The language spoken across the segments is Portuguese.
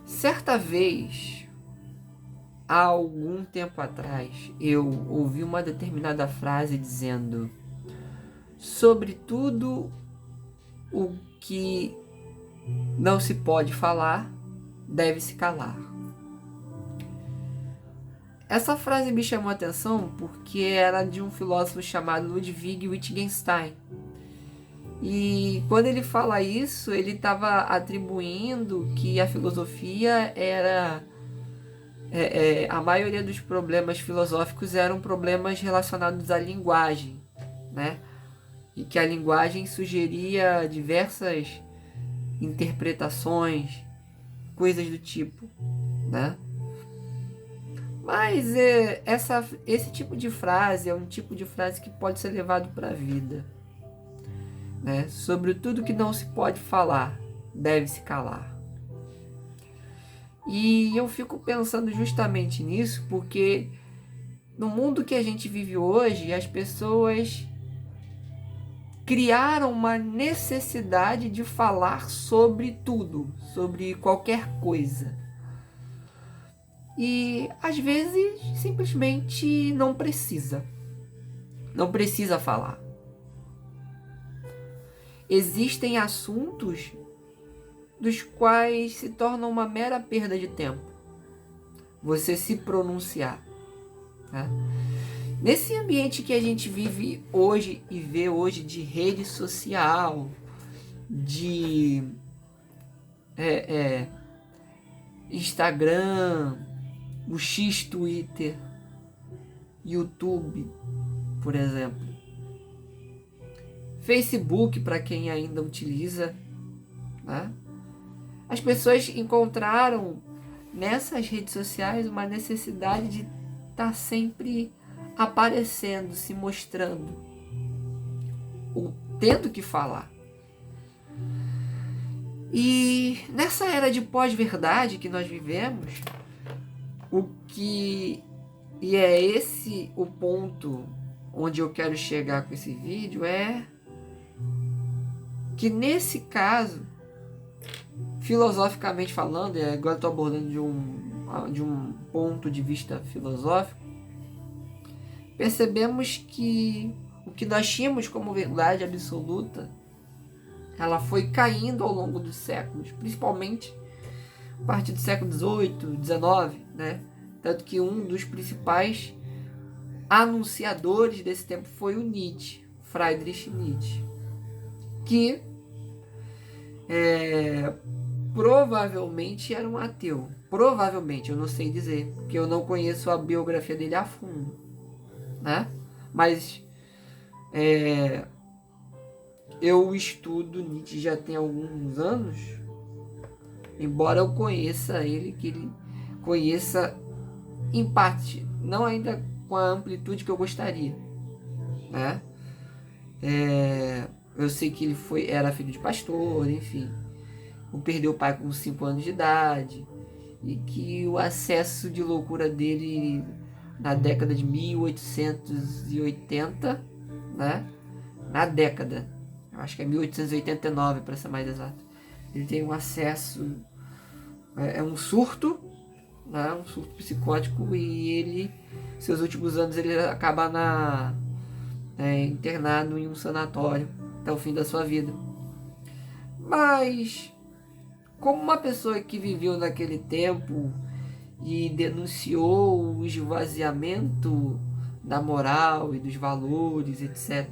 Certa vez, há algum tempo atrás, eu ouvi uma determinada frase dizendo: sobre tudo o que não se pode falar, deve se calar. Essa frase me chamou a atenção porque era de um filósofo chamado Ludwig Wittgenstein. E quando ele fala isso, ele estava atribuindo que a filosofia era... a maioria dos problemas filosóficos eram problemas relacionados à linguagem, né? E que a linguagem sugeria diversas interpretações, coisas do tipo, né? Mas esse tipo de frase é um tipo de frase que pode ser levado para a vida, né? Sobre tudo que não se pode falar, deve se calar. E eu fico pensando justamente nisso porque no mundo que a gente vive hoje, as pessoas criaram uma necessidade de falar sobre tudo, sobre qualquer coisa. E às vezes simplesmente não precisa. Não precisa falar. Existem assuntos dos quais se torna uma mera perda de tempo você se pronunciar, tá? Nesse ambiente que a gente vive hoje e vê hoje de rede social, de Instagram, o X Twitter, YouTube, por exemplo, Facebook para quem ainda utiliza, né? As pessoas encontraram nessas redes sociais uma necessidade de estar sempre aparecendo, se mostrando, ou tendo que falar. E nessa era de pós-verdade que nós vivemos, e é esse o ponto onde eu quero chegar com esse vídeo, é que nesse caso, filosoficamente falando, agora estou abordando de um ponto de vista filosófico, percebemos que o que nós tínhamos como verdade absoluta, ela foi caindo ao longo dos séculos, principalmente a partir do século XVIII, XIX, né? Tanto que um dos principais anunciadores desse tempo foi o Nietzsche, Friedrich Nietzsche, que provavelmente era um ateu. Provavelmente, eu não sei dizer, porque eu não conheço a biografia dele a fundo, né? Mas eu estudo Nietzsche já tem alguns anos, embora eu conheça ele, que ele conheça em parte, não ainda com a amplitude que eu gostaria, né? Eu sei que ele era filho de pastor, enfim, perdeu o pai com 5 anos de idade, e que o acesso de loucura dele na década de 1880, né? Na década, eu acho que é 1889 para ser mais exato, ele tem um acesso, é um surto, né? Um surto psicótico, e ele, seus últimos anos, ele acaba internado em um sanatório até o fim da sua vida. Mas como uma pessoa que viveu naquele tempo e denunciou o esvaziamento da moral e dos valores, etc.,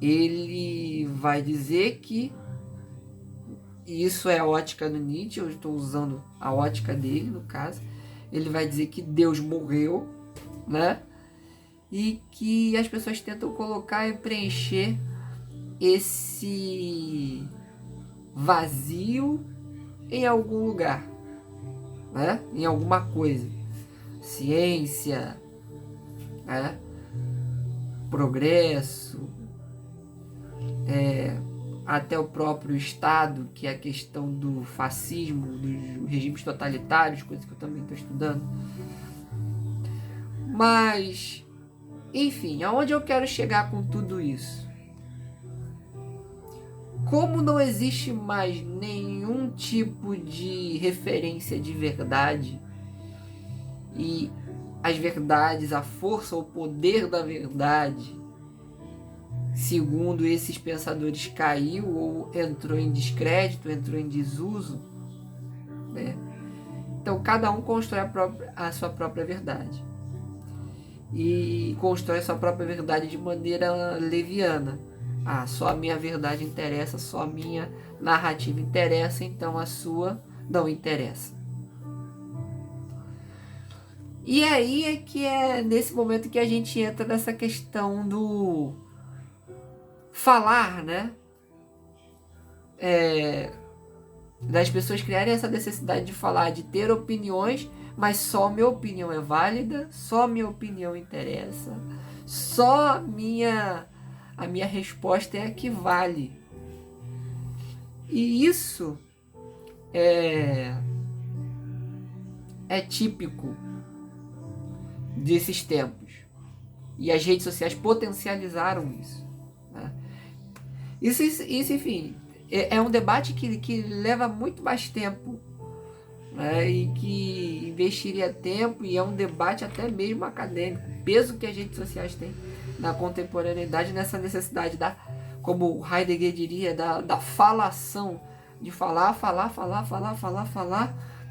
ele vai dizer que, e isso é a ótica do Nietzsche, eu estou usando a ótica dele no caso, ele vai dizer que Deus morreu, né? E que as pessoas tentam colocar e preencher esse vazio em algum lugar, né? Em alguma coisa. Ciência, né? Progresso, até o próprio Estado, que é a questão do fascismo, dos regimes totalitários, coisa que eu também estou estudando. Mas, enfim, aonde eu quero chegar com tudo isso? Como não existe mais nenhum tipo de referência de verdade, e as verdades, a força, o poder da verdade, segundo esses pensadores, caiu ou entrou em descrédito, entrou em desuso, né? Então cada um constrói a sua própria verdade, e constrói a sua própria verdade de maneira leviana. Ah, só a minha verdade interessa, só a minha narrativa interessa, então a sua não interessa. E aí é que é nesse momento que a gente entra nessa questão do falar, né? Das pessoas criarem essa necessidade de falar, de ter opiniões, mas só minha opinião é válida, só minha opinião interessa, só a minha resposta é a que vale. E isso é típico desses tempos. E as redes sociais potencializaram isso, né? Isso, enfim, é um debate que leva muito mais tempo, né? E que investiria tempo, e é um debate até mesmo acadêmico. O peso que as redes sociais têm na contemporaneidade, nessa necessidade da, como Heidegger diria, da falação, de falar,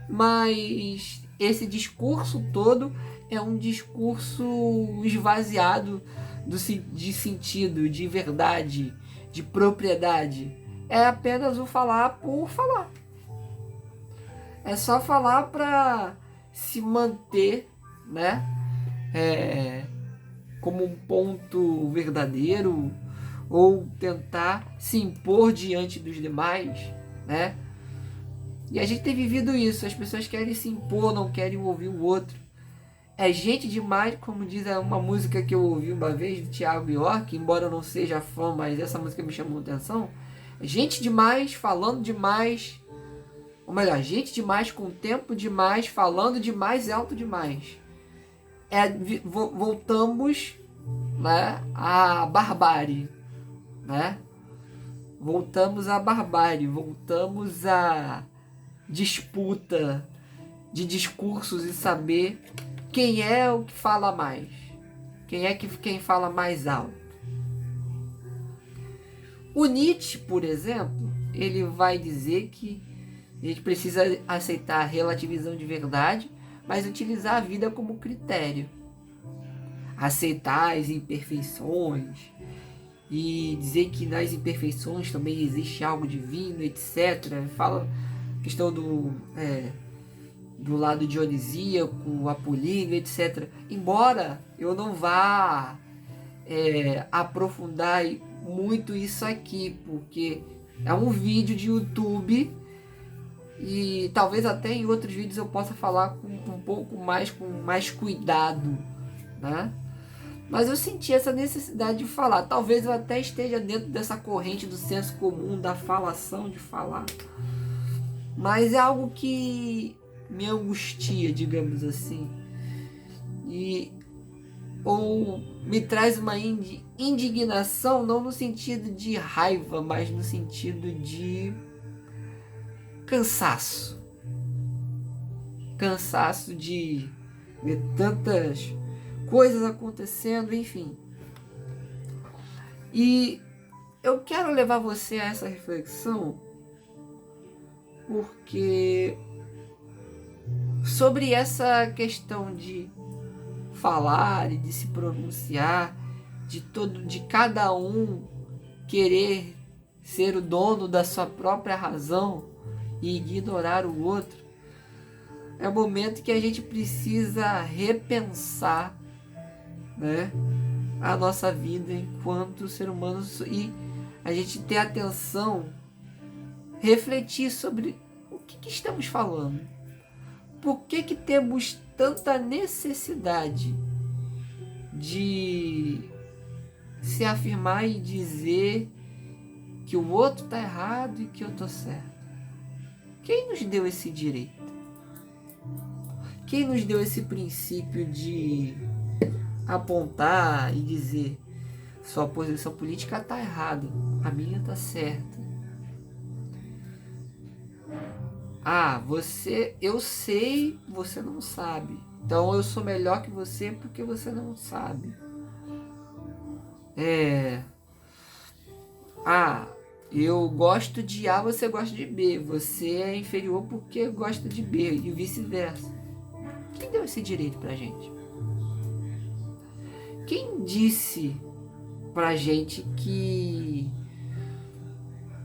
mas esse discurso todo é um discurso esvaziado de sentido, de verdade, de propriedade. É apenas o falar por falar. É só falar para se manter, né? Como um ponto verdadeiro, ou tentar se impor diante dos demais, né? E a gente tem vivido isso. As pessoas querem se impor, não querem ouvir o outro. É gente demais, como diz uma música que eu ouvi uma vez do Thiago York, embora eu não seja fã, mas essa música me chamou a atenção. É gente demais, falando demais, ou melhor, gente demais com tempo demais, falando demais e alto demais. Voltamos, né, à barbárie, né? Voltamos à barbárie, voltamos à disputa de discursos e saber quem é o que fala mais, quem fala mais alto. O Nietzsche, por exemplo, ele vai dizer que a gente precisa aceitar a relativização de verdade, mas utilizar a vida como critério. Aceitar as imperfeições e dizer que nas imperfeições também existe algo divino, etc. Fala a questão do lado dionisíaco, apolíneo, etc. Embora eu não vá aprofundar muito isso aqui, porque é um vídeo de YouTube e talvez até em outros vídeos eu possa falar com mais cuidado, né? Mas eu senti essa necessidade de falar. Talvez eu até esteja dentro dessa corrente do senso comum, da falação de falar. Mas é algo que me angustia, digamos assim. Ou me traz uma indignação, não no sentido de raiva, mas no sentido de cansaço. Cansaço de ver tantas coisas acontecendo, enfim. E eu quero levar você a essa reflexão porque sobre essa questão de falar e de se pronunciar, de cada um querer ser o dono da sua própria razão e ignorar o outro, é o momento que a gente precisa repensar, né, a nossa vida enquanto ser humano, e a gente ter atenção, refletir sobre o que estamos falando. Por que temos tanta necessidade de se afirmar e dizer que o outro está errado e que eu estou certo? Quem nos deu esse direito? Quem nos deu esse princípio de apontar e dizer sua posição política está errada, a minha está certa? eu sei, você não sabe. Então eu sou melhor que você porque você não sabe. Eu gosto de A, você gosta de B. Você é inferior porque gosta de B e vice-versa. Quem deu esse direito pra gente? Quem disse pra gente que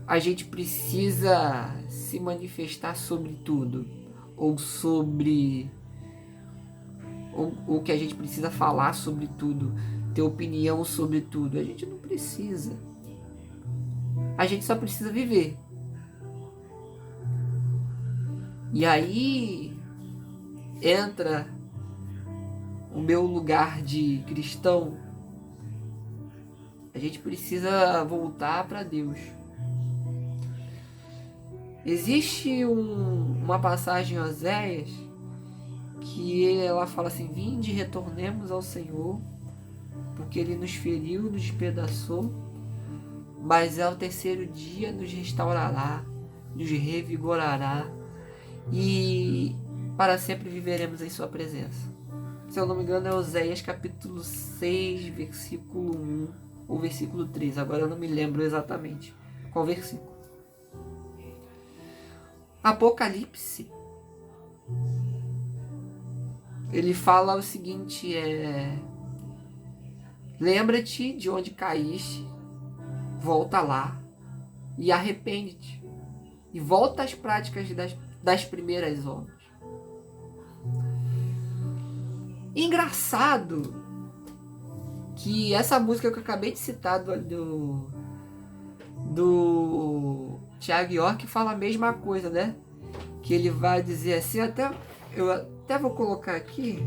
a gente precisa se manifestar sobre tudo? Ou sobre... Ou que a gente precisa falar sobre tudo, ter opinião sobre tudo? A gente não precisa. A gente só precisa viver. E aí entra o meu lugar de cristão. A gente precisa voltar para Deus. Existe uma passagem em Oséias que ela fala assim: vinde, retornemos ao Senhor, porque Ele nos feriu, nos despedaçou, mas ao terceiro dia nos restaurará, nos revigorará e para sempre viveremos em sua presença. Se eu não me engano é Oséias capítulo 6, versículo 1 ou versículo 3, agora eu não me lembro exatamente qual versículo. Apocalipse, ele fala o seguinte: lembra-te de onde caíste, volta lá e arrepende-te e volta às práticas das primeiras obras. Engraçado que essa música que eu acabei de citar do Thiago York fala a mesma coisa, né? Que ele vai dizer assim, eu até vou colocar aqui.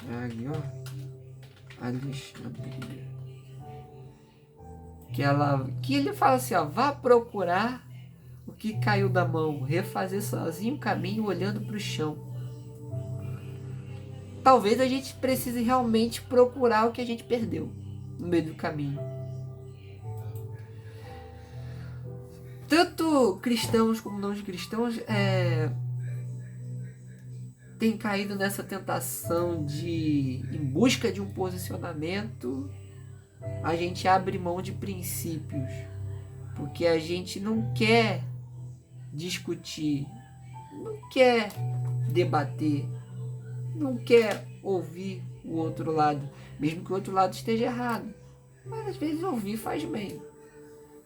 Thiago York, Alexandre. Que ele fala assim, ó, vá procurar o que caiu da mão, refazer sozinho o caminho olhando para o chão. Talvez a gente precise realmente procurar o que a gente perdeu no meio do caminho. Tanto cristãos como não cristãos têm caído nessa tentação de, em busca de um posicionamento, a gente abre mão de princípios, porque a gente não quer discutir, não quer debater, não quer ouvir o outro lado, mesmo que o outro lado esteja errado. Mas às vezes ouvir faz bem,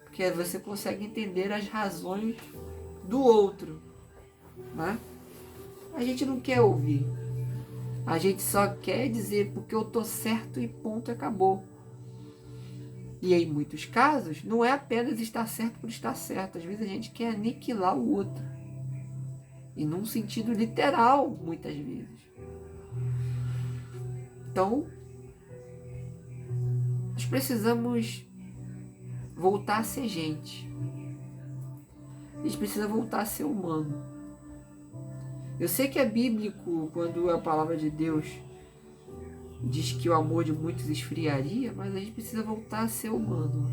porque você consegue entender as razões do outro, né? A gente não quer ouvir, a gente só quer dizer porque eu tô certo e ponto, acabou. E em muitos casos não é apenas estar certo por estar certo, às vezes a gente quer aniquilar o outro, e num sentido literal, muitas vezes. Então nós precisamos voltar a ser gente. A gente precisa voltar a ser humano. Eu sei que é bíblico quando a palavra de Deus diz que o amor de muitos esfriaria, mas a gente precisa voltar a ser humano.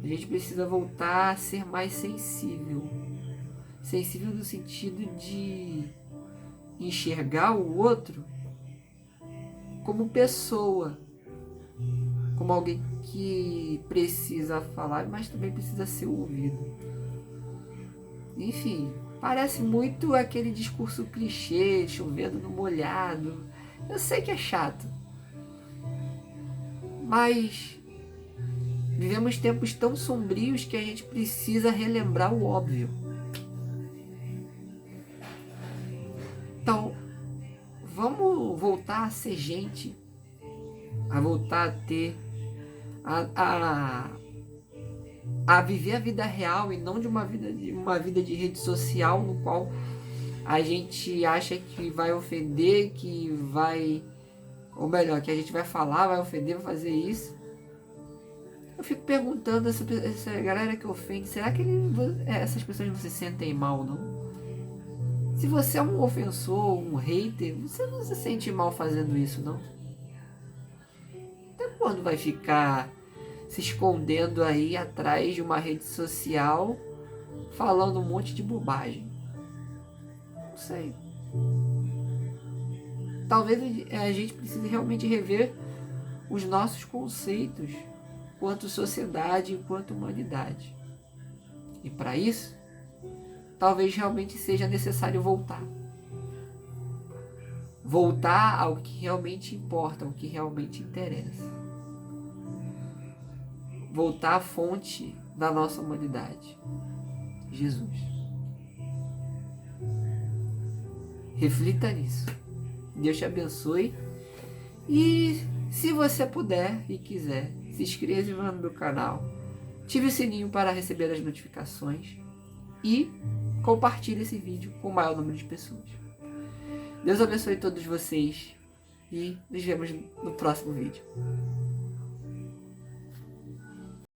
A gente precisa voltar a ser mais sensível. Sensível no sentido de enxergar o outro como pessoa, como alguém que precisa falar, mas também precisa ser ouvido. Enfim, parece muito aquele discurso clichê, chovendo no molhado. Eu sei que é chato, mas vivemos tempos tão sombrios que a gente precisa relembrar o óbvio. Então, vamos voltar a ser gente, a voltar a ter, a viver a vida real e não de uma vida de rede social no qual a gente acha que vai ofender, que vai, ou melhor, que a gente vai falar, vai ofender, vai fazer isso. Eu fico perguntando, essa galera que ofende, será que essas pessoas não se sentem mal, não? Se você é um ofensor, um hater, você não se sente mal fazendo isso, não? Então, quando vai ficar se escondendo aí atrás de uma rede social, falando um monte de bobagem? Não sei. Talvez a gente precise realmente rever os nossos conceitos quanto sociedade e quanto humanidade. E para isso, talvez realmente seja necessário voltar. Voltar ao que realmente importa, ao que realmente interessa. Voltar à fonte da nossa humanidade, Jesus. Reflita nisso. Deus te abençoe. E se você puder e quiser, se inscreva no meu canal. Ative o sininho para receber as notificações. E compartilhe esse vídeo com o maior número de pessoas. Deus abençoe todos vocês. E nos vemos no próximo vídeo.